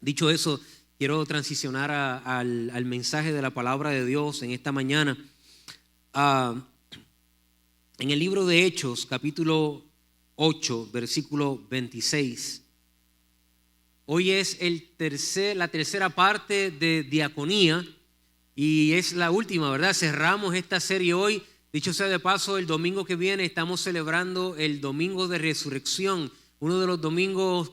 Dicho eso, quiero transicionar al mensaje de la palabra de Dios en esta mañana. En el libro de Hechos, capítulo 8, versículo 26. Hoy es la tercera parte de diaconía y es la última, ¿verdad? Cerramos esta serie hoy. Dicho sea de paso, el domingo que viene estamos celebrando el Domingo de Resurrección, uno de los domingos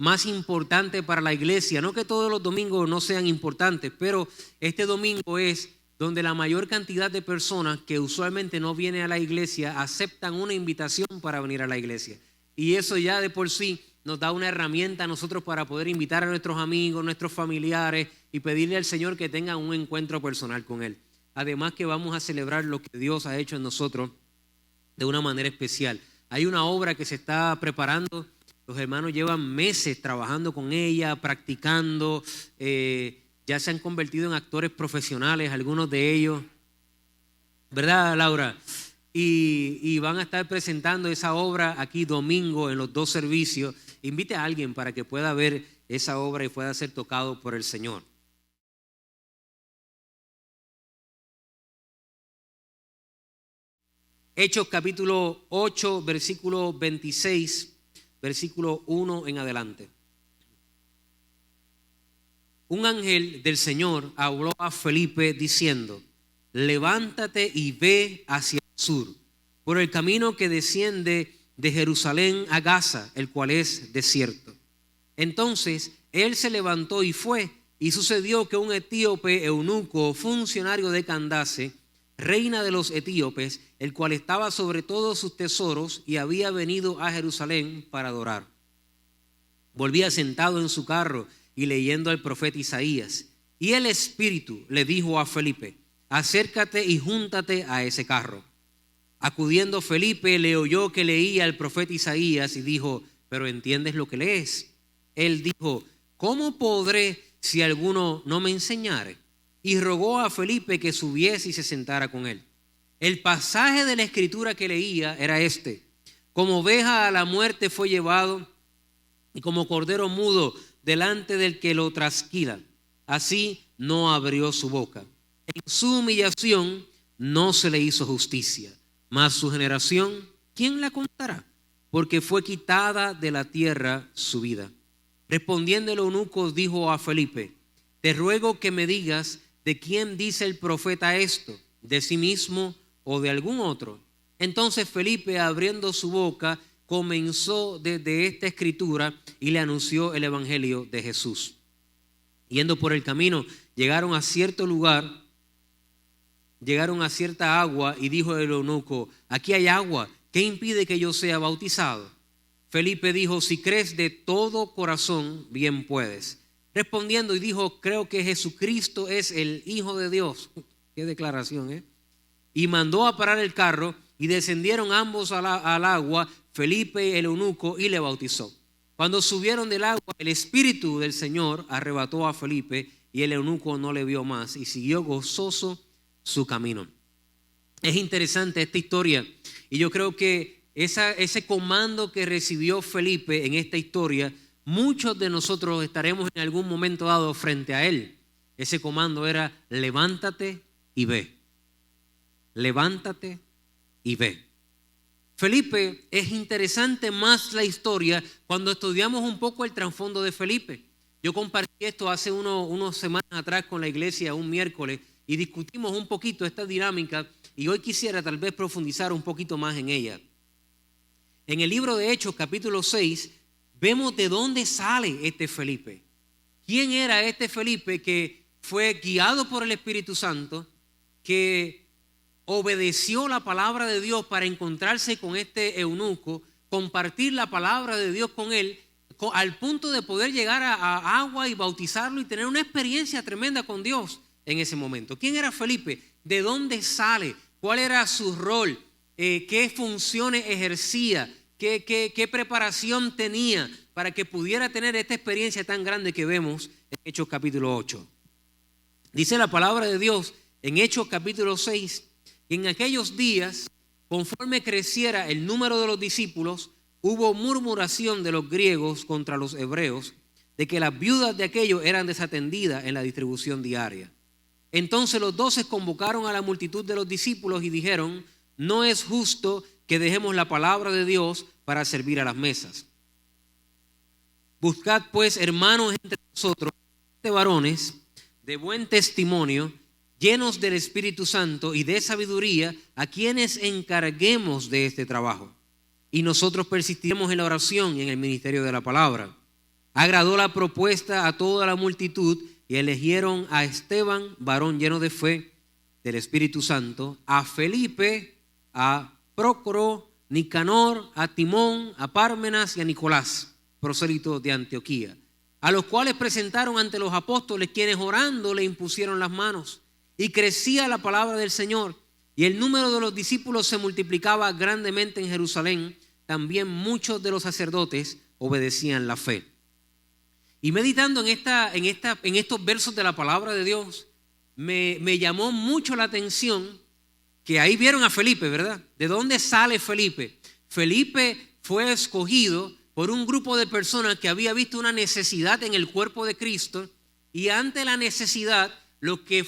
más importantes para la iglesia. No que todos los domingos no sean importantes, pero este domingo es donde la mayor cantidad de personas que usualmente no vienen a la iglesia aceptan una invitación para venir a la iglesia. Y eso ya de por sí nos da una herramienta a nosotros para poder invitar a nuestros amigos, nuestros familiares y pedirle al Señor que tengan un encuentro personal con Él. Además que vamos a celebrar lo que Dios ha hecho en nosotros de una manera especial. Hay una obra que se está preparando, los hermanos llevan meses trabajando con ella, practicando, ya se han convertido en actores profesionales, algunos de ellos, ¿verdad, Laura? Y van a estar presentando esa obra aquí domingo en los dos servicios. Invite a alguien para que pueda ver esa obra y pueda ser tocado por el Señor. Hechos capítulo 8, versículo 26, versículo 1 en adelante. Un ángel del Señor habló a Felipe diciendo: levántate y ve hacia el sur, por el camino que desciende de Jerusalén a Gaza, el cual es desierto. Entonces él se levantó y fue, y sucedió que un etíope eunuco, funcionario de Candace, reina de los etíopes, el cual estaba sobre todos sus tesoros y había venido a Jerusalén para adorar, volvía sentado en su carro y leyendo al profeta Isaías. Y el Espíritu le dijo a Felipe: acércate y júntate a ese carro. Acudiendo Felipe, le oyó que leía al profeta Isaías y dijo: ¿pero entiendes lo que lees? Él dijo: ¿cómo podré si alguno no me enseñare? Y rogó a Felipe que subiese y se sentara con él. El pasaje de la escritura que leía era este: como oveja a la muerte fue llevado, y como cordero mudo delante del que lo trasquila, así no abrió su boca. En su humillación no se le hizo justicia. Mas su generación, ¿quién la contará? Porque fue quitada de la tierra su vida. Respondiendo el eunuco dijo a Felipe: te ruego que me digas de quién dice el profeta esto, de sí mismo o de algún otro. Entonces Felipe, abriendo su boca, comenzó desde esta escritura y le anunció el evangelio de Jesús. Yendo por el camino, llegaron a cierto lugar, llegaron a cierta agua, y dijo el eunuco: aquí hay agua, ¿qué impide que yo sea bautizado? Felipe dijo: si crees de todo corazón, bien puedes. Respondiendo y dijo: creo que Jesucristo es el Hijo de Dios. Qué declaración, ¿eh? Y mandó a parar el carro y descendieron ambos al agua, Felipe el eunuco, y le bautizó. Cuando subieron del agua, el Espíritu del Señor arrebató a Felipe y el eunuco no le vio más y siguió gozoso su camino. Es interesante esta historia y yo creo que ese comando que recibió Felipe en esta historia, muchos de nosotros estaremos en algún momento dado frente a él. Ese comando era: levántate y ve. Levántate y ve. Felipe, es interesante más la historia cuando estudiamos un poco el trasfondo de Felipe. Yo compartí esto hace unas semanas atrás con la iglesia, un miércoles, y discutimos un poquito esta dinámica, y hoy quisiera tal vez profundizar un poquito más en ella. En el libro de Hechos, capítulo 6, vemos de dónde sale este Felipe. ¿Quién era este Felipe que fue guiado por el Espíritu Santo, que obedeció la palabra de Dios para encontrarse con este eunuco, compartir la palabra de Dios con él, al punto de poder llegar a agua y bautizarlo y tener una experiencia tremenda con Dios en ese momento? ¿Quién era Felipe? ¿De dónde sale? ¿Cuál era su rol? ¿Qué funciones ejercía? ¿Qué preparación tenía para que pudiera tener esta experiencia tan grande que vemos en Hechos capítulo 8? Dice la palabra de Dios en Hechos capítulo 6, que en aquellos días, conforme creciera el número de los discípulos, hubo murmuración de los griegos contra los hebreos, de que las viudas de aquellos eran desatendidas en la distribución diaria. Entonces los 12 convocaron a la multitud de los discípulos y dijeron: no es justo que dejemos la palabra de Dios para servir a las mesas. Buscad pues, hermanos, entre nosotros, varones de buen testimonio, llenos del Espíritu Santo y de sabiduría, a quienes encarguemos de este trabajo. Y nosotros persistiremos en la oración y en el ministerio de la palabra. Agradó la propuesta a toda la multitud y eligieron a Esteban, varón lleno de fe del Espíritu Santo, a Felipe, a Prócoro, Nicanor, a Timón, a Pármenas y a Nicolás, prosélito de Antioquía, a los cuales presentaron ante los apóstoles, quienes orando le impusieron las manos. Y crecía la palabra del Señor, y el número de los discípulos se multiplicaba grandemente en Jerusalén. También muchos de los sacerdotes obedecían la fe. Y meditando en estos versos de la palabra de Dios, me llamó mucho la atención que ahí vieron a Felipe, ¿verdad? ¿De dónde sale Felipe? Felipe fue escogido por un grupo de personas que había visto una necesidad en el cuerpo de Cristo, y ante la necesidad lo que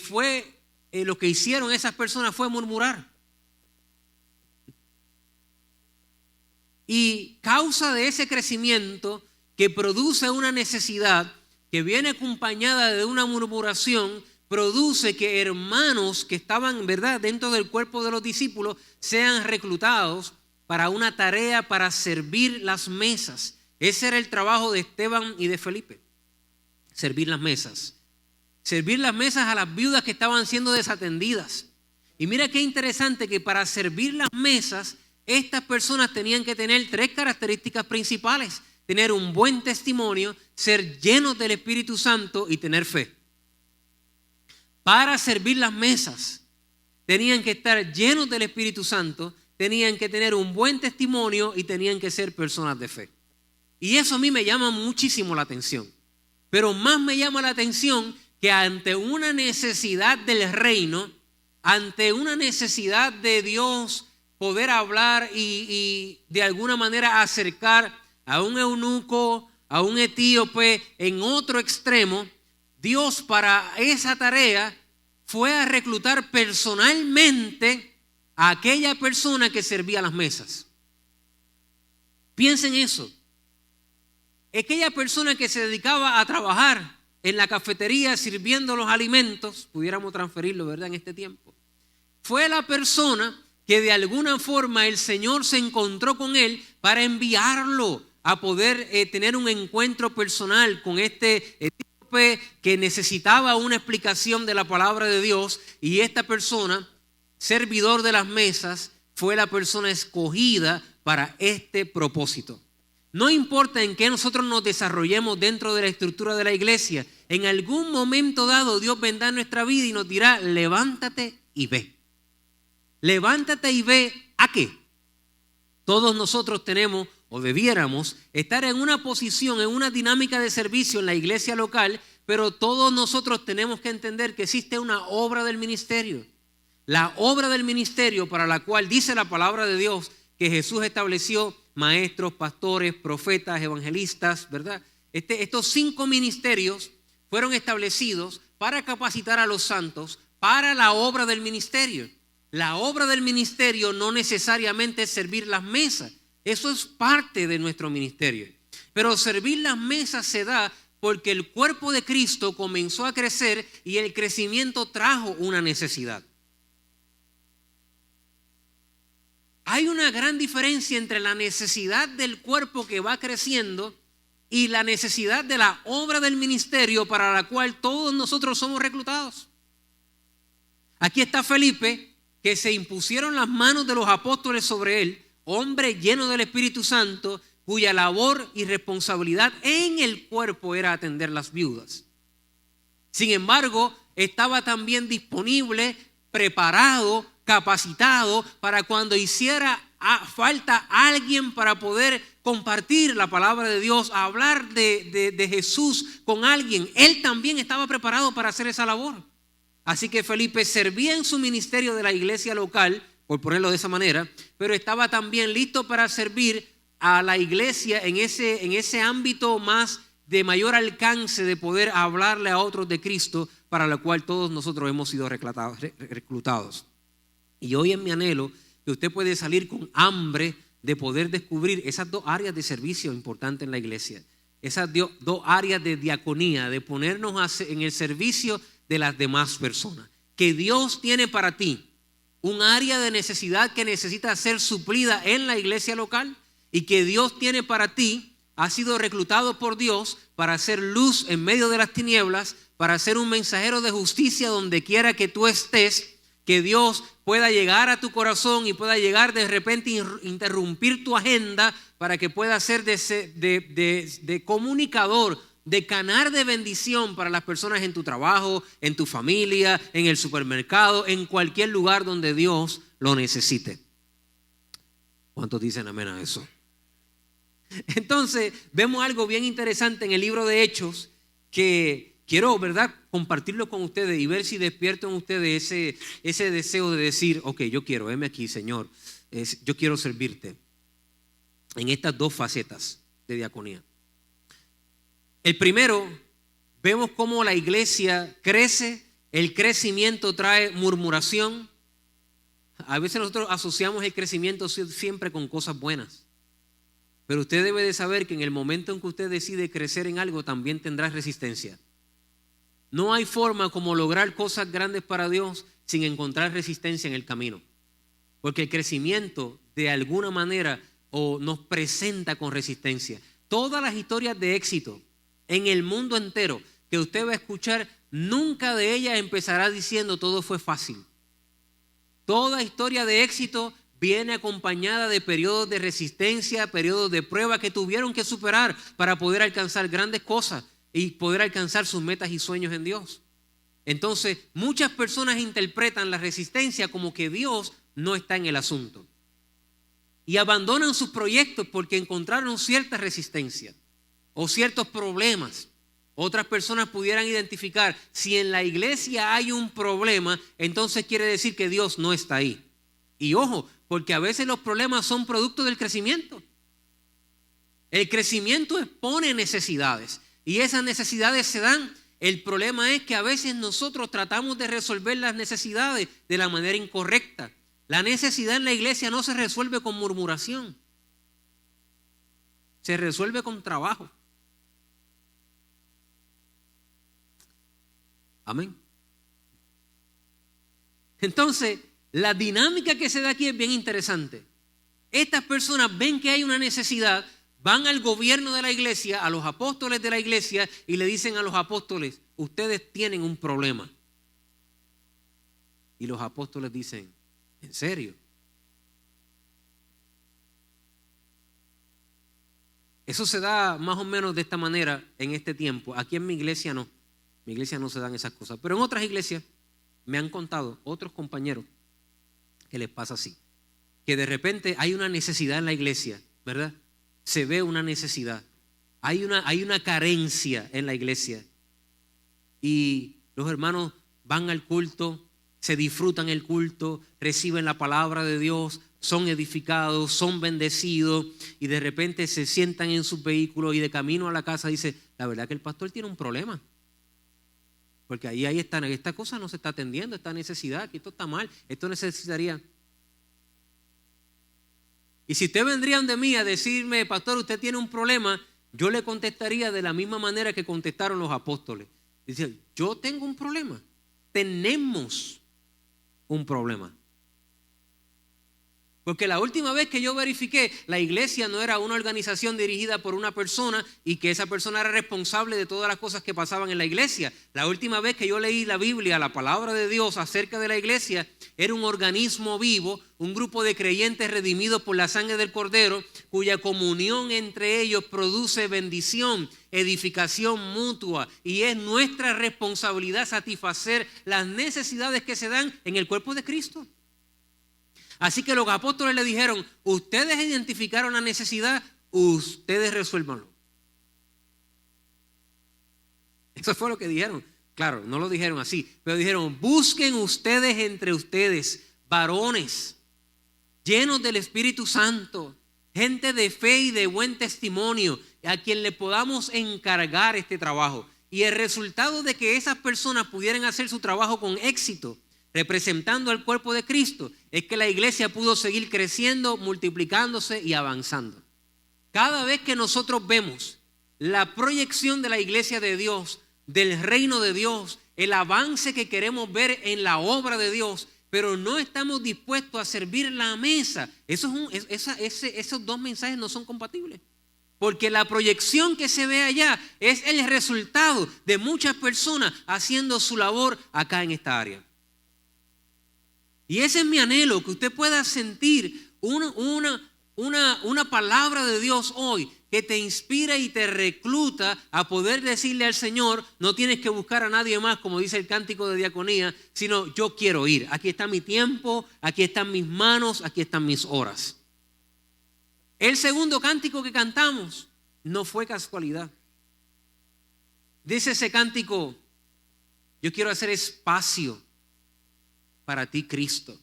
hicieron esas personas fue murmurar. Y causa de ese crecimiento que produce una necesidad que viene acompañada de una murmuración, produce que hermanos que estaban, ¿verdad?, dentro del cuerpo de los discípulos sean reclutados para una tarea para servir las mesas. Ese era el trabajo de Esteban y de Felipe, servir las mesas. Servir las mesas a las viudas que estaban siendo desatendidas. Y mira qué interesante que para servir las mesas, estas personas tenían que tener 3 características principales: tener un buen testimonio, ser llenos del Espíritu Santo y tener fe. Para servir las mesas, tenían que estar llenos del Espíritu Santo, tenían que tener un buen testimonio y tenían que ser personas de fe. Y eso a mí me llama muchísimo la atención. Pero más me llama la atención que ante una necesidad del reino, ante una necesidad de Dios poder hablar y de alguna manera acercar a un eunuco, a un etíope en otro extremo, Dios para esa tarea fue a reclutar personalmente a aquella persona que servía las mesas. Piensen eso. Aquella persona que se dedicaba a trabajar en la cafetería sirviendo los alimentos, pudiéramos transferirlo, ¿verdad?, en este tiempo, fue la persona que de alguna forma el Señor se encontró con él para enviarlo a poder tener un encuentro personal con este etíope que necesitaba una explicación de la palabra de Dios. Y esta persona, servidor de las mesas, fue la persona escogida para este propósito. No importa en qué nosotros nos desarrollemos dentro de la estructura de la iglesia, en algún momento dado Dios vendrá en nuestra vida y nos dirá: levántate y ve. Levántate y ve, ¿a qué? Todos nosotros tenemos o debiéramos estar en una posición, en una dinámica de servicio en la iglesia local, pero todos nosotros tenemos que entender que existe una obra del ministerio. La obra del ministerio para la cual dice la palabra de Dios que Jesús estableció maestros, pastores, profetas, evangelistas, ¿verdad? Estos 5 ministerios fueron establecidos para capacitar a los santos para la obra del ministerio. La obra del ministerio no necesariamente es servir las mesas. Eso es parte de nuestro ministerio. Pero servir las mesas se da porque el cuerpo de Cristo comenzó a crecer y el crecimiento trajo una necesidad. Hay una gran diferencia entre la necesidad del cuerpo que va creciendo y la necesidad de la obra del ministerio para la cual todos nosotros somos reclutados. Aquí está Felipe, que se impusieron las manos de los apóstoles sobre él, hombre lleno del Espíritu Santo, cuya labor y responsabilidad en el cuerpo era atender las viudas. Sin embargo, estaba también disponible, preparado, capacitado para cuando hiciera falta alguien para poder compartir la palabra de Dios, hablar de Jesús con alguien. Él también estaba preparado para hacer esa labor. Así que Felipe servía en su ministerio de la iglesia local, por ponerlo de esa manera, pero estaba también listo para servir a la iglesia en ese ámbito más de mayor alcance de poder hablarle a otros de Cristo, para la cual todos nosotros hemos sido reclutados. Y hoy es mi anhelo que usted puede salir con hambre de poder descubrir esas dos áreas de servicio importantes en la iglesia, esas dos áreas de diaconía, de ponernos en el servicio de las demás personas. Que Dios tiene para ti un área de necesidad que necesita ser suplida en la iglesia local, y que Dios tiene para ti, has sido reclutado por Dios para hacer luz en medio de las tinieblas, para ser un mensajero de justicia donde quiera que tú estés. Que Dios pueda llegar a tu corazón y pueda llegar de repente interrumpir tu agenda para que pueda ser de comunicador, de canal de bendición para las personas en tu trabajo, en tu familia, en el supermercado, en cualquier lugar donde Dios lo necesite. ¿Cuántos dicen amén a eso? Entonces vemos algo bien interesante en el libro de Hechos que quiero, ¿verdad?, compartirlo con ustedes y ver si despierto en ustedes ese deseo de decir, ok, yo quiero, heme aquí, Señor, yo quiero servirte en estas dos facetas de diaconía. El primero, vemos cómo la iglesia crece, el crecimiento trae murmuración. A veces nosotros asociamos el crecimiento siempre con cosas buenas. Pero usted debe de saber que en el momento en que usted decide crecer en algo, también tendrá resistencia. No hay forma como lograr cosas grandes para Dios sin encontrar resistencia en el camino. Porque el crecimiento de alguna manera nos presenta con resistencia. Todas las historias de éxito en el mundo entero que usted va a escuchar, nunca de ellas empezará diciendo todo fue fácil. Toda historia de éxito viene acompañada de periodos de resistencia, periodos de prueba que tuvieron que superar para poder alcanzar grandes cosas y poder alcanzar sus metas y sueños en Dios. Entonces, muchas personas interpretan la resistencia como que Dios no está en el asunto y abandonan sus proyectos porque encontraron cierta resistencia o ciertos problemas. Otras personas pudieran identificar, si en la iglesia hay un problema, entonces quiere decir que Dios no está ahí. Y ojo, porque a veces los problemas son producto del crecimiento. El crecimiento expone necesidades y esas necesidades se dan. El problema es que a veces nosotros tratamos de resolver las necesidades de la manera incorrecta. La necesidad en la iglesia no se resuelve con murmuración. Se resuelve con trabajo. Amén. Entonces, la dinámica que se da aquí es bien interesante. Estas personas ven que hay una necesidad, van al gobierno de la iglesia, a los apóstoles de la iglesia, y le dicen a los apóstoles, ustedes tienen un problema. Y los apóstoles dicen, ¿en serio? Eso se da más o menos de esta manera en este tiempo. Aquí en mi iglesia no. En mi iglesia no se dan esas cosas. Pero en otras iglesias me han contado otros compañeros que les pasa así. Que de repente hay una necesidad en la iglesia, ¿verdad? Se ve una necesidad. Hay una carencia en la iglesia. Y los hermanos van al culto, se disfrutan el culto, reciben la palabra de Dios, son edificados, son bendecidos y de repente se sientan en sus vehículos y de camino a la casa dice, la verdad que el pastor tiene un problema. Porque ahí esta cosa no se está atendiendo, esta necesidad, que esto está mal, esto necesitaría. Y si ustedes vendrían de mí a decirme, pastor, usted tiene un problema, yo le contestaría de la misma manera que contestaron los apóstoles. Dicen, yo tengo un problema, tenemos un problema. Porque la última vez que yo verifiqué, la iglesia no era una organización dirigida por una persona y que esa persona era responsable de todas las cosas que pasaban en la iglesia. La última vez que yo leí la Biblia, la palabra de Dios acerca de la iglesia, era un organismo vivo, un grupo de creyentes redimidos por la sangre del Cordero, cuya comunión entre ellos produce bendición, edificación mutua, y es nuestra responsabilidad satisfacer las necesidades que se dan en el cuerpo de Cristo. Así que los apóstoles le dijeron, ustedes identificaron la necesidad, ustedes resuélvanlo. Eso fue lo que dijeron. Claro, no lo dijeron así, pero dijeron, busquen ustedes entre ustedes, varones, llenos del Espíritu Santo, gente de fe y de buen testimonio, a quien le podamos encargar este trabajo. Y el resultado de que esas personas pudieran hacer su trabajo con éxito, representando al cuerpo de Cristo, es que la iglesia pudo seguir creciendo, multiplicándose y avanzando. Cada vez que nosotros vemos la proyección de la iglesia de Dios, del reino de Dios, el avance que queremos ver en la obra de Dios, pero no estamos dispuestos a servir la mesa, esos dos mensajes no son compatibles. Porque la proyección que se ve allá es el resultado de muchas personas haciendo su labor acá en esta área. Y ese es mi anhelo, que usted pueda sentir una palabra de Dios hoy que te inspira y te recluta a poder decirle al Señor, no tienes que buscar a nadie más, como dice el cántico de diaconía, sino yo quiero ir. Aquí está mi tiempo, aquí están mis manos, aquí están mis horas. El segundo cántico que cantamos no fue casualidad. Dice ese cántico, yo quiero hacer espacio para ti, Cristo.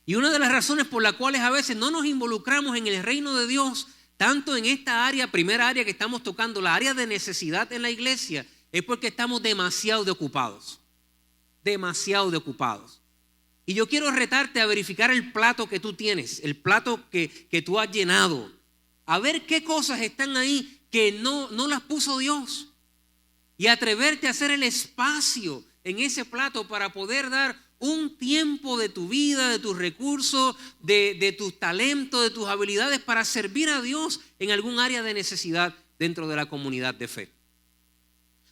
Y una de las razones por las cuales a veces no nos involucramos en el reino de Dios, tanto en esta área, primera área que estamos tocando, la área de necesidad en la iglesia, es porque estamos demasiado ocupados. Demasiado ocupados. Y yo quiero retarte a verificar el plato que tú tienes, el plato que tú has llenado. A ver qué cosas están ahí que no las puso Dios. Y atreverte a hacer el espacio en ese plato para poder dar un tiempo de tu vida, de tus recursos, de tus talentos, de tus habilidades para servir a Dios en algún área de necesidad dentro de la comunidad de fe.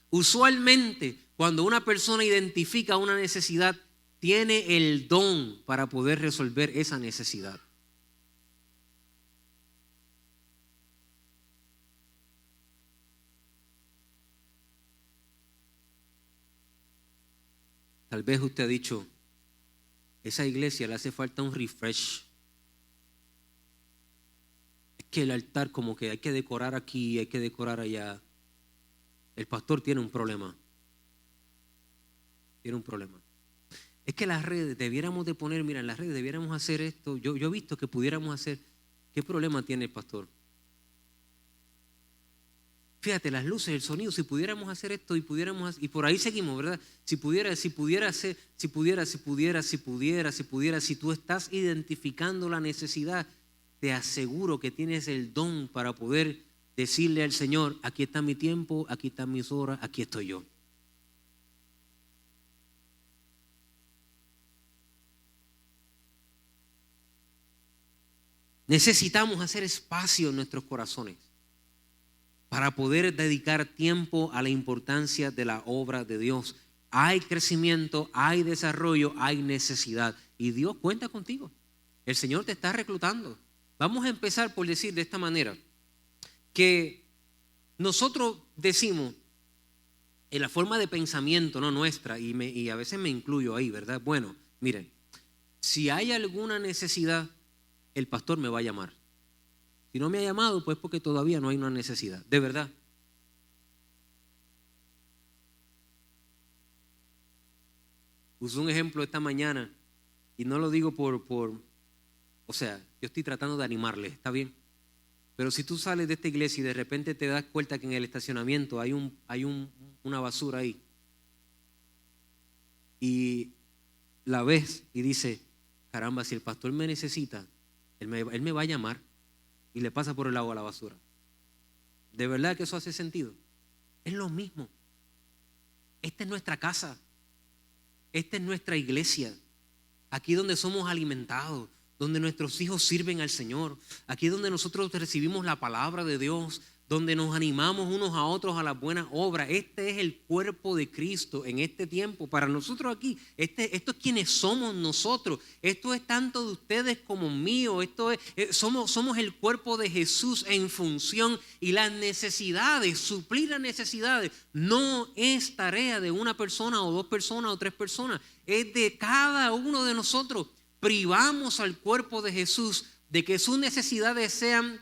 Usualmente, cuando una persona identifica una necesidad, tiene el don para poder resolver esa necesidad. Tal vez usted ha dicho, esa iglesia le hace falta un refresh. Es que el altar como que hay que decorar aquí, hay que decorar allá. El pastor tiene un problema. Tiene un problema. Es que las redes debiéramos de poner, mira, en las redes debiéramos hacer esto. Yo he visto que pudiéramos hacer. ¿Qué problema tiene el pastor? Fíjate, las luces, el sonido, si pudiéramos hacer esto y pudiéramos, y por ahí seguimos, ¿verdad? Si tú estás identificando la necesidad, te aseguro que tienes el don para poder decirle al Señor, aquí está mi tiempo, aquí están mis horas, aquí estoy yo. Necesitamos hacer espacio en nuestros corazones para poder dedicar tiempo a la importancia de la obra de Dios. Hay crecimiento, hay desarrollo, hay necesidad. Y Dios cuenta contigo. El Señor te está reclutando. Vamos a empezar por decir de esta manera, que nosotros decimos, en la forma de pensamiento no nuestra, y a veces me incluyo ahí, ¿verdad? Bueno, miren, si hay alguna necesidad, el pastor me va a llamar. Si no me ha llamado, pues porque todavía no hay una necesidad, de verdad. Usé un ejemplo esta mañana y no lo digo o sea, yo estoy tratando de animarle, ¿está bien? Pero si tú sales de esta iglesia y de repente te das cuenta que en el estacionamiento hay una basura ahí y la ves y dices, caramba, si el pastor me necesita, él me va a llamar. Y le pasa por el lado a la basura. ¿De verdad que eso hace sentido? Es lo mismo. Esta es nuestra casa. Esta es nuestra iglesia. Aquí donde somos alimentados, donde nuestros hijos sirven al Señor. Aquí donde nosotros recibimos la palabra de Dios, donde nos animamos unos a otros a las buenas obras. Este es el cuerpo de Cristo en este tiempo. Para nosotros aquí, esto es quienes somos nosotros. Esto es tanto de ustedes como mío. Somos el cuerpo de Jesús en función, y las necesidades, suplir las necesidades, no es tarea de una persona o dos personas o tres personas. Es de cada uno de nosotros. Privamos al cuerpo de Jesús de que sus necesidades sean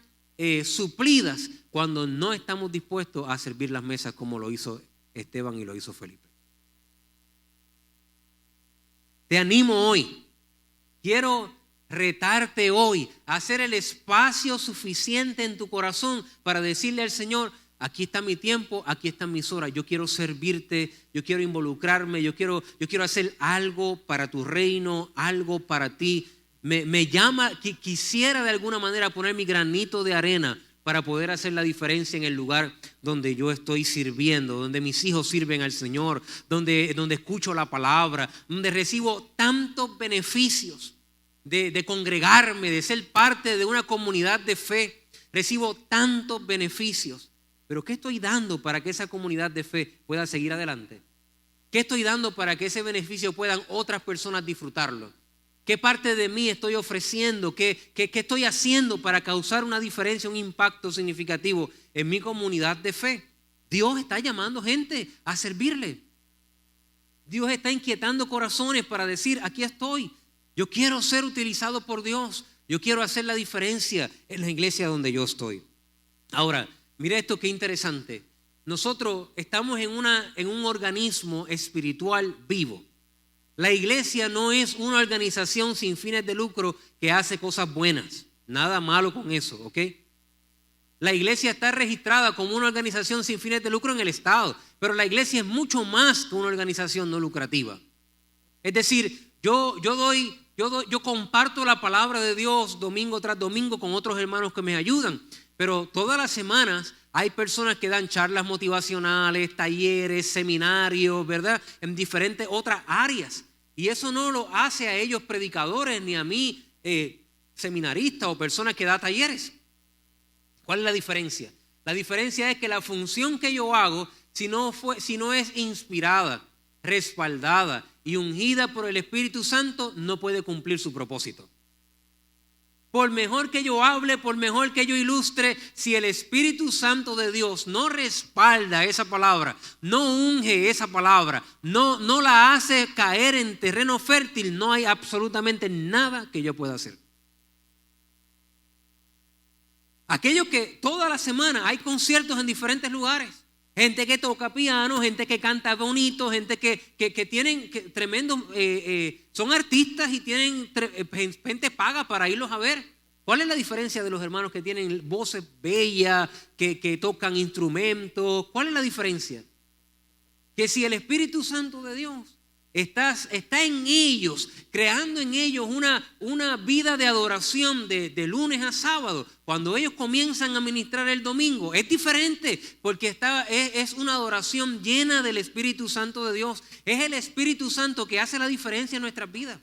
suplidas cuando no estamos dispuestos a servir las mesas como lo hizo Esteban y lo hizo Felipe. Te animo hoy. Quiero retarte hoy a hacer el espacio suficiente en tu corazón para decirle al Señor: aquí está mi tiempo, aquí están mis horas. Yo quiero servirte, yo quiero involucrarme, yo quiero hacer algo para tu reino, algo para ti. Me llama, que quisiera de alguna manera poner mi granito de arena para poder hacer la diferencia en el lugar donde yo estoy sirviendo, donde mis hijos sirven al Señor, donde escucho la palabra, donde recibo tantos beneficios de congregarme, de ser parte de una comunidad de fe. Recibo tantos beneficios. Pero ¿qué estoy dando para que esa comunidad de fe pueda seguir adelante? ¿Qué estoy dando para que ese beneficio puedan otras personas disfrutarlo? ¿Qué parte de mí estoy ofreciendo? ¿Qué estoy haciendo para causar una diferencia, un impacto significativo en mi comunidad de fe? Dios está llamando gente a servirle. Dios está inquietando corazones para decir: aquí estoy. Yo quiero ser utilizado por Dios. Yo quiero hacer la diferencia en la iglesia donde yo estoy. Ahora, mira esto, qué interesante. Nosotros estamos en un organismo espiritual vivo. La iglesia no es una organización sin fines de lucro que hace cosas buenas. Nada malo con eso, ¿ok? La iglesia está registrada como una organización sin fines de lucro en el Estado, pero la iglesia es mucho más que una organización no lucrativa. Es decir, yo comparto la palabra de Dios domingo tras domingo con otros hermanos que me ayudan, pero todas las semanas hay personas que dan charlas motivacionales, talleres, seminarios, ¿verdad? En diferentes otras áreas. Y eso no lo hace a ellos predicadores ni a mí seminaristas o personas que dan talleres. ¿Cuál es la diferencia? La diferencia es que la función que yo hago, si no es inspirada, respaldada y ungida por el Espíritu Santo, no puede cumplir su propósito. Por mejor que yo hable, por mejor que yo ilustre, si el Espíritu Santo de Dios no respalda esa palabra, no unge esa palabra, no la hace caer en terreno fértil, no hay absolutamente nada que yo pueda hacer. Aquello que toda la semana hay conciertos en diferentes lugares. Gente que toca piano, gente que canta bonito, gente que tienen tremendos, son artistas y tienen gente paga para irlos a ver. ¿Cuál es la diferencia de los hermanos que tienen voces bellas, que tocan instrumentos? ¿Cuál es la diferencia? Que si el Espíritu Santo de Dios está en ellos, creando en ellos una vida de adoración de lunes a sábado, cuando ellos comienzan a ministrar el domingo, es diferente, porque es una adoración llena del Espíritu Santo de Dios. Es el Espíritu Santo que hace la diferencia en nuestras vidas.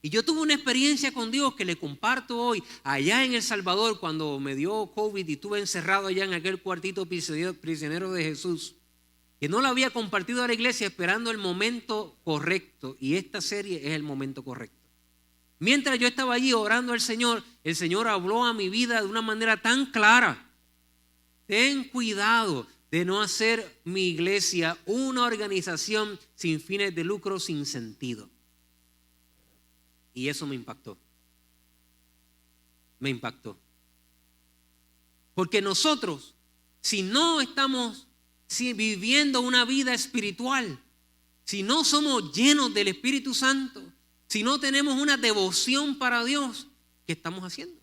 Y yo tuve una experiencia con Dios que le comparto hoy, allá en El Salvador, cuando me dio COVID y estuve encerrado allá en aquel cuartito prisionero de Jesús, que no la había compartido a la iglesia esperando el momento correcto, y esta serie es el momento correcto. Mientras yo estaba allí orando al Señor, el Señor habló a mi vida de una manera tan clara: ten cuidado de no hacer mi iglesia una organización sin fines de lucro, sin sentido. Y eso me impactó. Me impactó. Porque nosotros, si no estamos viviendo una vida espiritual, si no somos llenos del Espíritu Santo, si no tenemos una devoción para Dios, ¿qué estamos haciendo?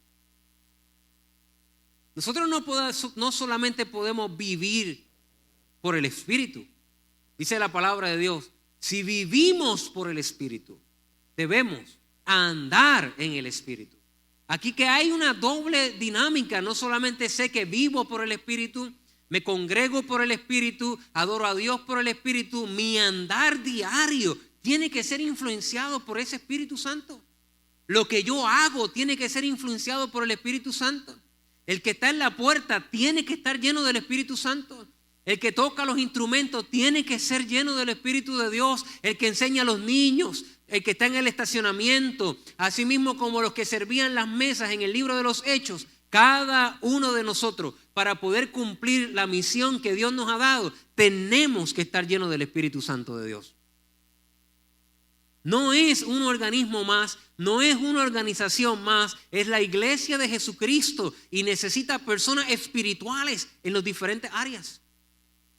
Nosotros no solamente podemos vivir por el Espíritu. Dice la palabra de Dios: si vivimos por el Espíritu, debemos andar en el Espíritu. Aquí que hay una doble dinámica. No solamente sé que vivo por el Espíritu, me congrego por el Espíritu, adoro a Dios por el Espíritu. Mi andar diario tiene que ser influenciado por ese Espíritu Santo. Lo que yo hago tiene que ser influenciado por el Espíritu Santo. El que está en la puerta tiene que estar lleno del Espíritu Santo. El que toca los instrumentos tiene que ser lleno del Espíritu de Dios. El que enseña a los niños, el que está en el estacionamiento, así mismo como los que servían las mesas en el libro de los Hechos. Cada uno de nosotros, para poder cumplir la misión que Dios nos ha dado, tenemos que estar llenos del Espíritu Santo de Dios. No es un organismo más, no es una organización más, es la iglesia de Jesucristo y necesita personas espirituales en las diferentes áreas.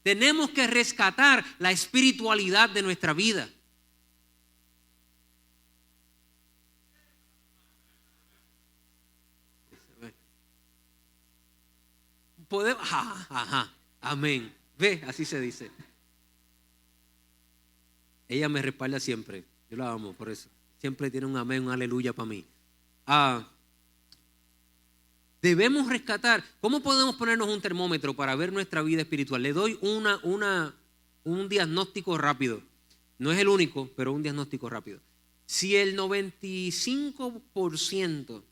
Tenemos que rescatar la espiritualidad de nuestra vida. podemos, ajá, amén. Ve, así se dice. Ella me respalda siempre. Yo la amo por eso. Siempre tiene un amén, un aleluya para mí. Debemos rescatar. ¿Cómo podemos ponernos un termómetro para ver nuestra vida espiritual? Le doy un diagnóstico rápido. No es el único, pero un diagnóstico rápido. Si el 95%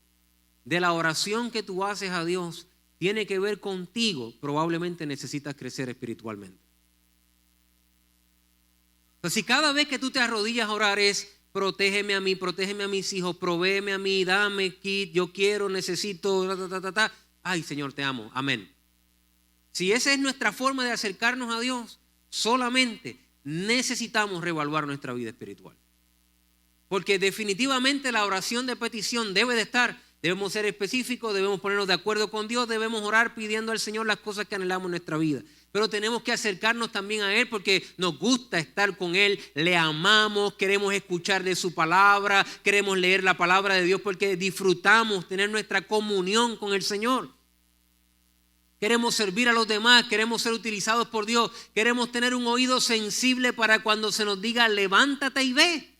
de la oración que tú haces a Dios tiene que ver contigo, probablemente necesitas crecer espiritualmente. Entonces, si cada vez que tú te arrodillas a orar es protégeme a mí, protégeme a mis hijos, provéeme a mí, dame kit, yo quiero, necesito, ay Señor, te amo, amén. Si esa es nuestra forma de acercarnos a Dios, solamente necesitamos reevaluar nuestra vida espiritual. Porque definitivamente la oración de petición debe de estar, debemos ser específicos, debemos ponernos de acuerdo con Dios, debemos orar pidiendo al Señor las cosas que anhelamos en nuestra vida. Pero tenemos que acercarnos también a Él porque nos gusta estar con Él, le amamos, queremos escuchar de su palabra, queremos leer la palabra de Dios porque disfrutamos tener nuestra comunión con el Señor. Queremos servir a los demás, queremos ser utilizados por Dios, queremos tener un oído sensible para cuando se nos diga levántate y ve.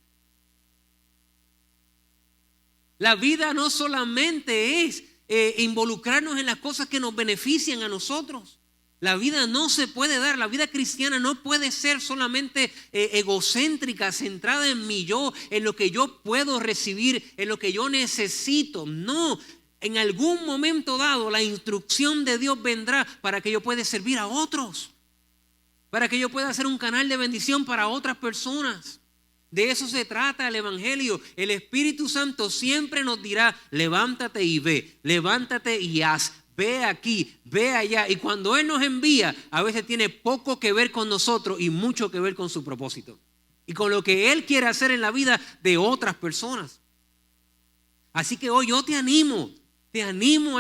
La vida no solamente es involucrarnos en las cosas que nos benefician a nosotros. La vida no se puede dar, la vida cristiana no puede ser solamente egocéntrica, centrada en mi yo, en lo que yo puedo recibir, en lo que yo necesito. No, en algún momento dado la instrucción de Dios vendrá para que yo pueda servir a otros, para que yo pueda ser un canal de bendición para otras personas. De eso se trata el Evangelio. El Espíritu Santo siempre nos dirá, levántate y ve, levántate y haz, ve aquí, ve allá. Y cuando Él nos envía, a veces tiene poco que ver con nosotros y mucho que ver con su propósito. Y con lo que Él quiere hacer en la vida de otras personas. Así que hoy yo te animo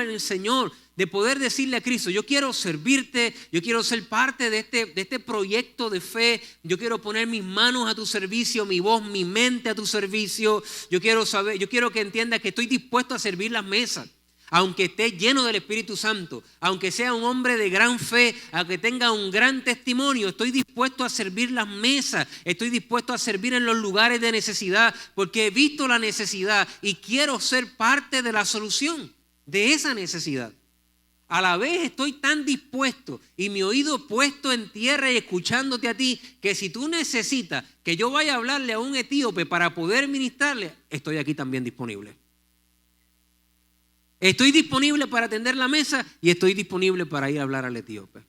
en el Señor de poder decirle a Cristo, yo quiero servirte, yo quiero ser parte de este proyecto de fe, yo quiero poner mis manos a tu servicio, mi voz, mi mente a tu servicio, yo quiero que entiendas que estoy dispuesto a servir las mesas, aunque esté lleno del Espíritu Santo, aunque sea un hombre de gran fe, aunque tenga un gran testimonio, estoy dispuesto a servir las mesas, estoy dispuesto a servir en los lugares de necesidad, porque he visto la necesidad y quiero ser parte de la solución de esa necesidad. A la vez estoy tan dispuesto y mi oído puesto en tierra y escuchándote a ti, que si tú necesitas que yo vaya a hablarle a un etíope para poder ministrarle, estoy aquí también disponible. Estoy disponible para atender la mesa y estoy disponible para ir a hablar al etíope.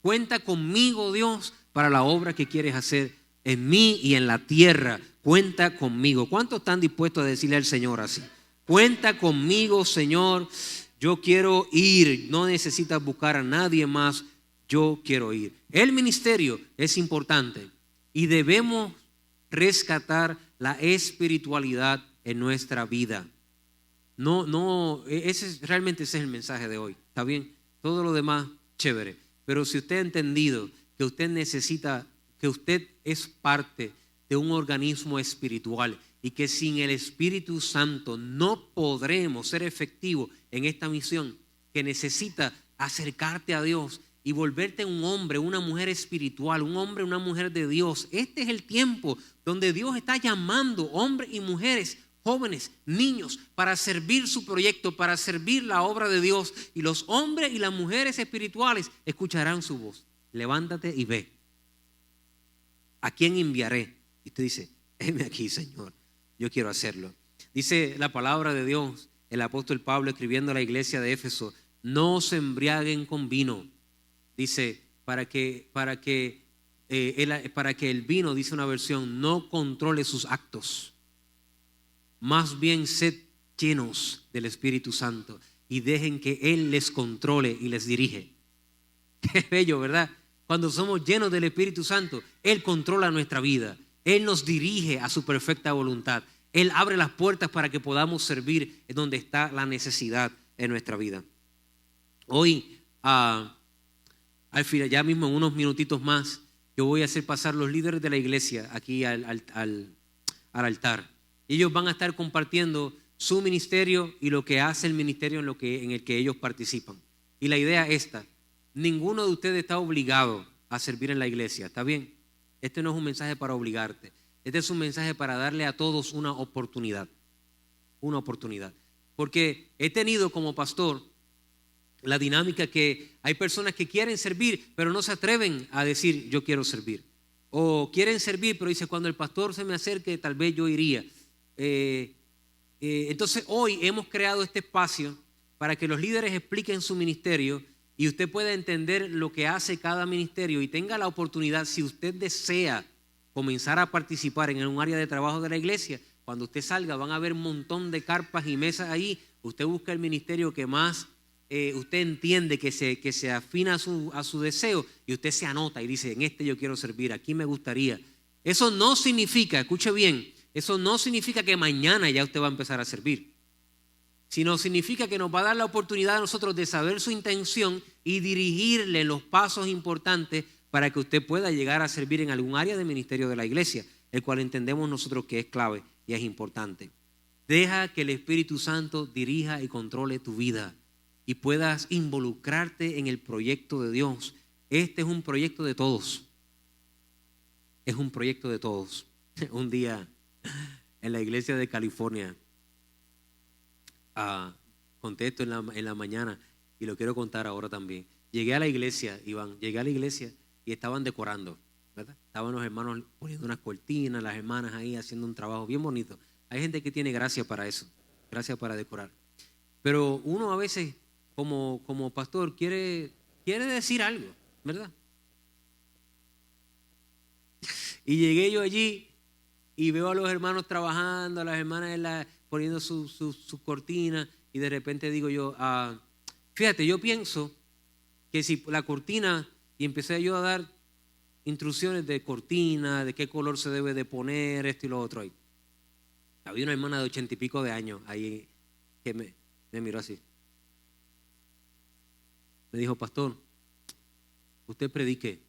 Cuenta conmigo, Dios, para la obra que quieres hacer en mí y en la tierra. Cuenta conmigo. ¿Cuántos están dispuestos a decirle al Señor así? Cuenta conmigo, Señor. Yo quiero ir, no necesitas buscar a nadie más, yo quiero ir. El ministerio es importante y debemos rescatar la espiritualidad en nuestra vida. Realmente ese es el mensaje de hoy, ¿está bien? Todo lo demás, chévere. Pero si usted ha entendido que usted necesita, que usted es parte de un organismo espiritual y que sin el Espíritu Santo no podremos ser efectivos en esta misión, que necesita acercarte a Dios y volverte un hombre, una mujer espiritual, un hombre, una mujer de Dios. Este es el tiempo donde Dios está llamando hombres y mujeres, jóvenes, niños, para servir su proyecto, para servir la obra de Dios. Y los hombres y las mujeres espirituales escucharán su voz. Levántate y ve. ¿A quién enviaré? Y usted dice, heme aquí, Señor. Yo quiero hacerlo. Dice la palabra de Dios, el apóstol Pablo escribiendo a la iglesia de Éfeso, no se embriaguen con vino. Dice, para que el vino, dice una versión, no controle sus actos. Más bien sed llenos del Espíritu Santo y dejen que Él les controle y les dirige. Qué bello, ¿verdad? Cuando somos llenos del Espíritu Santo, Él controla nuestra vida. Él nos dirige a su perfecta voluntad. Él abre las puertas para que podamos servir en donde está la necesidad en nuestra vida. Hoy, al final, ya mismo en unos minutitos más, yo voy a hacer pasar los líderes de la iglesia aquí al altar. Ellos van a estar compartiendo su ministerio y lo que hace el ministerio en el que ellos participan. Y la idea es esta: ninguno de ustedes está obligado a servir en la iglesia, ¿está bien? Este no es un mensaje para obligarte. Este es un mensaje para darle a todos una oportunidad. Una oportunidad. Porque he tenido como pastor la dinámica que hay personas que quieren servir, pero no se atreven a decir yo quiero servir. O quieren servir, pero dice cuando el pastor se me acerque tal vez yo iría. Entonces hoy hemos creado este espacio para que los líderes expliquen su ministerio y usted pueda entender lo que hace cada ministerio y tenga la oportunidad, si usted desea comenzar a participar en un área de trabajo de la iglesia, cuando usted salga van a haber un montón de carpas y mesas ahí. Usted busca el ministerio que más usted entiende que se afina a su deseo y usted se anota y dice, en este yo quiero servir, aquí me gustaría. Eso no significa, escuche bien, eso no significa que mañana ya usted va a empezar a servir, sino significa que nos va a dar la oportunidad a nosotros de saber su intención y dirigirle los pasos importantes para que usted pueda llegar a servir en algún área de ministerio de la iglesia, el cual entendemos nosotros que es clave y es importante. Deja que el Espíritu Santo dirija y controle tu vida y puedas involucrarte en el proyecto de Dios. Este es un proyecto de todos. Es un proyecto de todos. Un día en la iglesia de California, conté esto en la mañana y lo quiero contar ahora también. Llegué a la iglesia y estaban decorando, ¿verdad? Estaban los hermanos poniendo unas cortinas, las hermanas ahí haciendo un trabajo bien bonito. Hay gente que tiene gracia para eso, gracia para decorar. Pero uno a veces como pastor quiere decir algo, ¿verdad? Y llegué yo allí y veo a los hermanos trabajando, a las hermanas poniendo sus cortinas, y de repente digo yo, fíjate, yo pienso que si la cortina, y empecé yo a dar instrucciones de cortina, de qué color se debe de poner, esto y lo otro ahí. Había una hermana de 80 y pico de años ahí que me miró así. Me dijo, pastor, usted predique.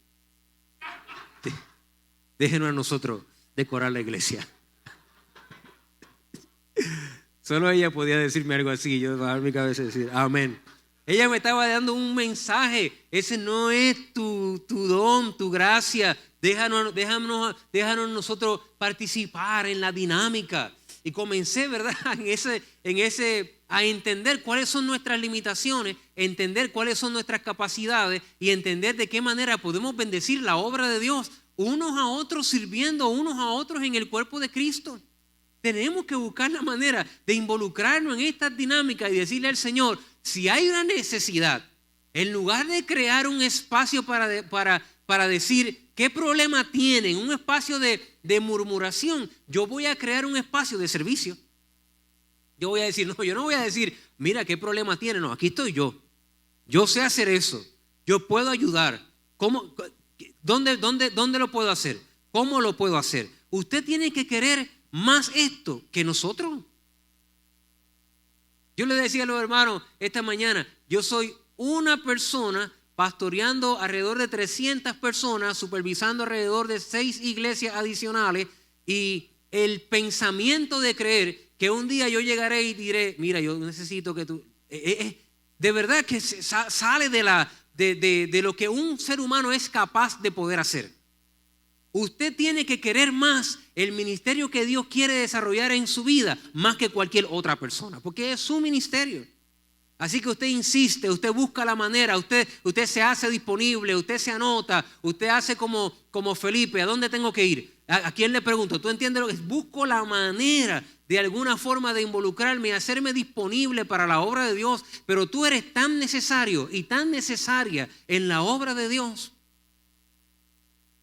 Déjenos a nosotros decorar la iglesia. Solo ella podía decirme algo así. Yo bajar mi cabeza y decir, amén. Ella me estaba dando un mensaje. Ese no es tu don, tu gracia. Déjanos nosotros participar en la dinámica. Y comencé, ¿verdad? A entender cuáles son nuestras limitaciones, entender cuáles son nuestras capacidades y entender de qué manera podemos bendecir la obra de Dios unos a otros, sirviendo unos a otros en el cuerpo de Cristo. Tenemos que buscar la manera de involucrarnos en estas dinámicas y decirle al Señor, si hay una necesidad, en lugar de crear un espacio para decir qué problema tienen, un espacio de murmuración, yo voy a crear un espacio de servicio. Yo voy a decir, no, yo no voy a decir, mira qué problema tiene, no, aquí estoy yo. Yo sé hacer eso, yo puedo ayudar. ¿Cómo? ¿Dónde lo puedo hacer? ¿Cómo lo puedo hacer? Usted tiene que querer más esto que nosotros. Yo le decía a los hermanos esta mañana, yo soy una persona pastoreando alrededor de 300 personas, supervisando alrededor de 6 iglesias adicionales, y el pensamiento de creer que un día yo llegaré y diré, mira, yo necesito que tú... de verdad que sale de lo que un ser humano es capaz de poder hacer. Usted tiene que querer más el ministerio que Dios quiere desarrollar en su vida, más que cualquier otra persona, porque es su ministerio. Así que usted insiste, usted busca la manera, usted se hace disponible, usted se anota, usted hace como Felipe, ¿a dónde tengo que ir? ¿A quién le pregunto? ¿Tú entiendes lo que es? Busco la manera de alguna forma de involucrarme y hacerme disponible para la obra de Dios, pero tú eres tan necesario y tan necesaria en la obra de Dios.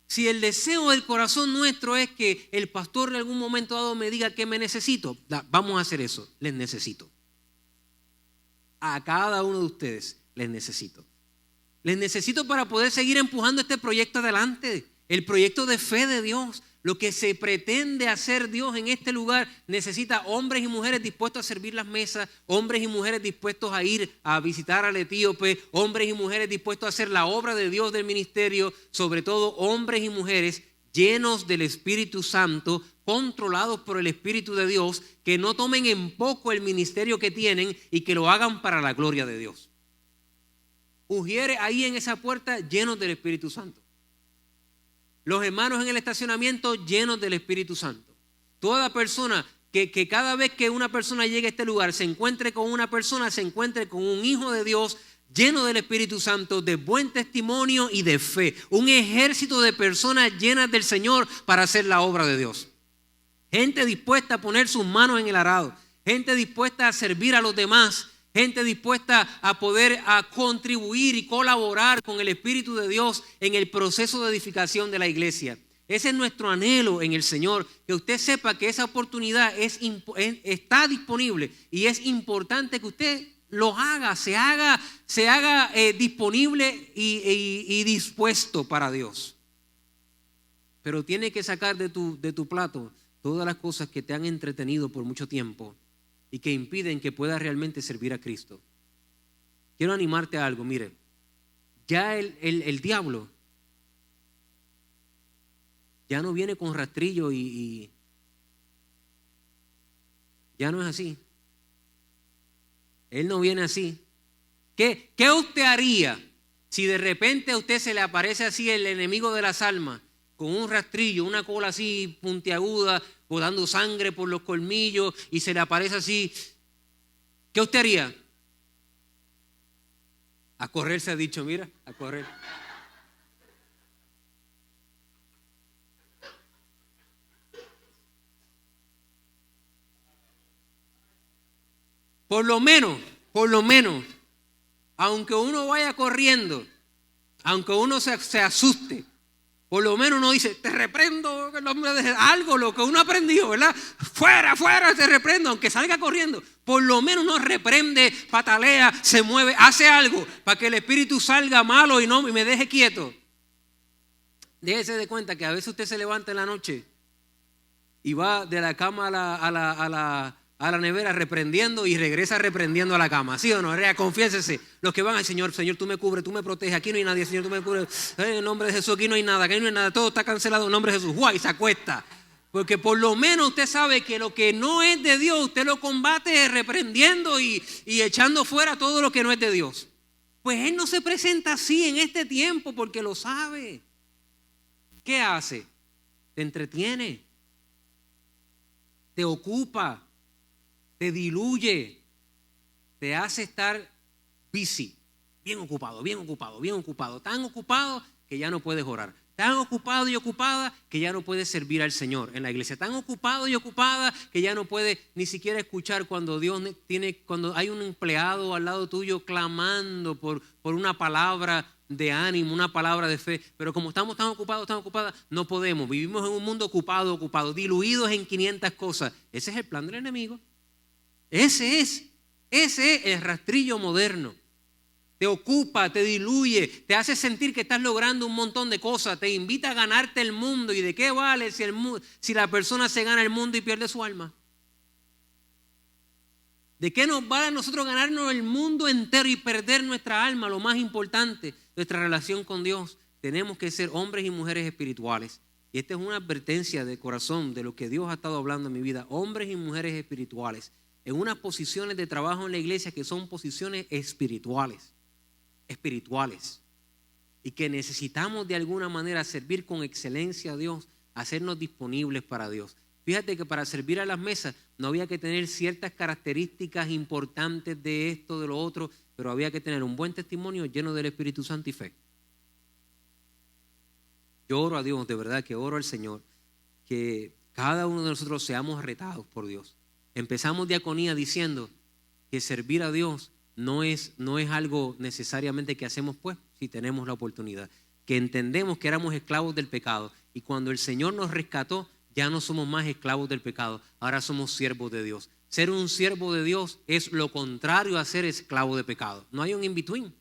Si el deseo del corazón nuestro es que el pastor en algún momento dado me diga que me necesito, vamos a hacer eso, les necesito. A cada uno de ustedes les necesito. Les necesito para poder seguir empujando este proyecto adelante, el proyecto de fe de Dios. Lo que se pretende hacer Dios en este lugar necesita hombres y mujeres dispuestos a servir las mesas, hombres y mujeres dispuestos a ir a visitar al etíope, hombres y mujeres dispuestos a hacer la obra de Dios del ministerio, sobre todo hombres y mujeres llenos del Espíritu Santo, controlados por el Espíritu de Dios, que no tomen en poco el ministerio que tienen y que lo hagan para la gloria de Dios. ujieres ahí en esa puerta llenos del Espíritu Santo. Los hermanos en el estacionamiento llenos del Espíritu Santo. Toda persona que cada vez que una persona llegue a este lugar se encuentre con una persona, se encuentre con un hijo de Dios lleno del Espíritu Santo, de buen testimonio y de fe. Un ejército de personas llenas del Señor para hacer la obra de Dios. Gente dispuesta a poner sus manos en el arado. Gente dispuesta a servir a los demás. Gente dispuesta a poder contribuir y colaborar con el Espíritu de Dios en el proceso de edificación de la iglesia. Ese es nuestro anhelo en el Señor, que usted sepa que esa oportunidad está disponible y es importante que usted lo haga, se haga disponible y dispuesto para Dios. Pero tiene que sacar de tu plato todas las cosas que te han entretenido por mucho tiempo y que impiden que puedas realmente servir a Cristo. Quiero animarte a algo, mire, ya el diablo ya no viene con rastrillo y ya no es así. Él no viene así. ¿Qué usted haría si de repente a usted se le aparece así el enemigo de las almas con un rastrillo, una cola así puntiaguda, botando sangre por los colmillos y se le aparece así? ¿Qué usted haría? A correr, se ha dicho, mira, a correr. Por lo menos, aunque uno vaya corriendo, aunque uno se asuste, por lo menos uno dice, te reprendo, el nombre de algo, lo que uno aprendió, ¿verdad? Fuera, te reprendo, aunque salga corriendo. Por lo menos uno reprende, patalea, se mueve, hace algo para que el espíritu salga malo y me deje quieto. Déjese de cuenta que a veces usted se levanta en la noche y va de la cama a la nevera reprendiendo y regresa reprendiendo a la cama, ¿sí o no? Confiésese. Los que van al Señor, tú me cubres, tú me proteges, aquí no hay nadie, Señor, tú me cubres, en el nombre de Jesús, aquí no hay nada, todo está cancelado en el nombre de Jesús, ¡guay! Se acuesta. Porque por lo menos usted sabe que lo que no es de Dios, usted lo combate reprendiendo y echando fuera todo lo que no es de Dios. Pues Él no se presenta así en este tiempo porque lo sabe. ¿Qué hace? Te entretiene, te ocupa, te diluye, te hace estar busy, bien ocupado, tan ocupado que ya no puedes orar, tan ocupado y ocupada que ya no puedes servir al Señor en la iglesia, tan ocupado y ocupada que ya no puedes ni siquiera escuchar cuando cuando hay un empleado al lado tuyo clamando por una palabra de ánimo, una palabra de fe. Pero como estamos tan ocupadas, no podemos. Vivimos en un mundo ocupado, diluidos en 500 cosas. Ese es el plan del enemigo. Ese es el rastrillo moderno. Te ocupa, te diluye, te hace sentir que estás logrando un montón de cosas, te invita a ganarte el mundo. ¿Y de qué vale si la persona se gana el mundo y pierde su alma? ¿De qué nos vale a nosotros ganarnos el mundo entero y perder nuestra alma? Lo más importante, nuestra relación con Dios. Tenemos que ser hombres y mujeres espirituales. Y esta es una advertencia de corazón de lo que Dios ha estado hablando en mi vida. Hombres y mujeres espirituales en unas posiciones de trabajo en la iglesia que son posiciones espirituales, y que necesitamos de alguna manera servir con excelencia a Dios, hacernos disponibles para Dios. Fíjate que para servir a las mesas no había que tener ciertas características importantes de esto, de lo otro, pero había que tener un buen testimonio lleno del Espíritu Santo y fe. Yo oro a Dios, de verdad que oro al Señor, que cada uno de nosotros seamos retados por Dios. Empezamos diaconía diciendo que servir a Dios no es algo necesariamente que hacemos pues si tenemos la oportunidad. Que entendemos que éramos esclavos del pecado y cuando el Señor nos rescató ya no somos más esclavos del pecado, ahora somos siervos de Dios. Ser un siervo de Dios es lo contrario a ser esclavo de pecado. No hay un in-between.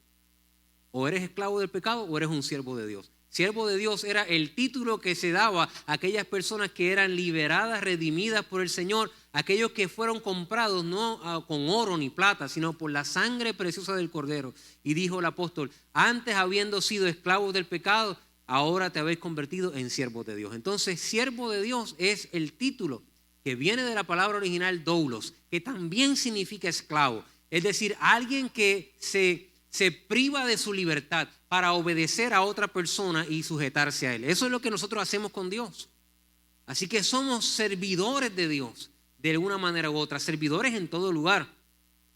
O eres esclavo del pecado o eres un siervo de Dios. Siervo de Dios era el título que se daba a aquellas personas que eran liberadas, redimidas por el Señor, aquellos que fueron comprados no con oro ni plata, sino por la sangre preciosa del Cordero. Y dijo el apóstol, antes habiendo sido esclavos del pecado, ahora te habéis convertido en siervos de Dios. Entonces, siervo de Dios es el título que viene de la palabra original doulos, que también significa esclavo. Es decir, alguien que se se priva de su libertad para obedecer a otra persona y sujetarse a él. Eso es lo que nosotros hacemos con Dios. Así que somos servidores de Dios, de una manera u otra, servidores en todo lugar.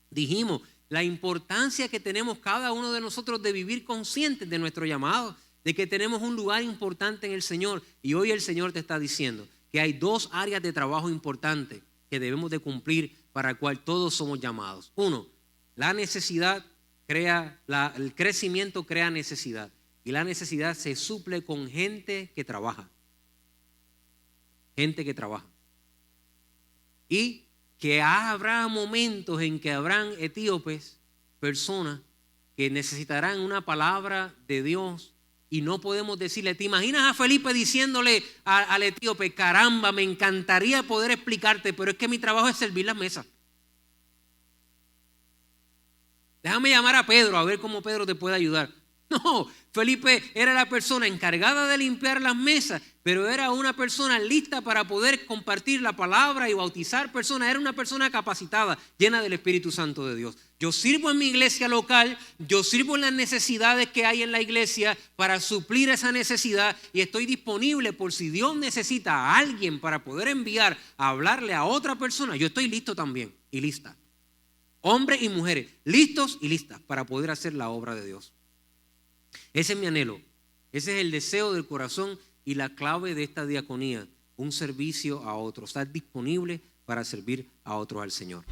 Dijimos la importancia que tenemos cada uno de nosotros de vivir conscientes de nuestro llamado, de que tenemos un lugar importante en el Señor. Y hoy el Señor te está diciendo que hay dos áreas de trabajo importantes que debemos de cumplir para el cual todos somos llamados. Uno, la necesidad el crecimiento crea necesidad, y la necesidad se suple con gente que trabaja. Gente que trabaja. Y que habrá momentos en que habrán etíopes, personas que necesitarán una palabra de Dios, y no podemos decirle, ¿te imaginas a Felipe diciéndole al etíope, caramba, me encantaría poder explicarte, pero es que mi trabajo es servir las mesas? Déjame llamar a Pedro a ver cómo Pedro te puede ayudar. No, Felipe era la persona encargada de limpiar las mesas, pero era una persona lista para poder compartir la palabra y bautizar personas. Era una persona capacitada, llena del Espíritu Santo de Dios. Yo sirvo en mi iglesia local, yo sirvo en las necesidades que hay en la iglesia para suplir esa necesidad, y estoy disponible por si Dios necesita a alguien para poder enviar a hablarle a otra persona. Yo estoy listo también y lista. Hombres y mujeres, listos y listas para poder hacer la obra de Dios. Ese es mi anhelo, ese es el deseo del corazón y la clave de esta diaconía, un servicio a otros, estar disponible para servir a otros al Señor.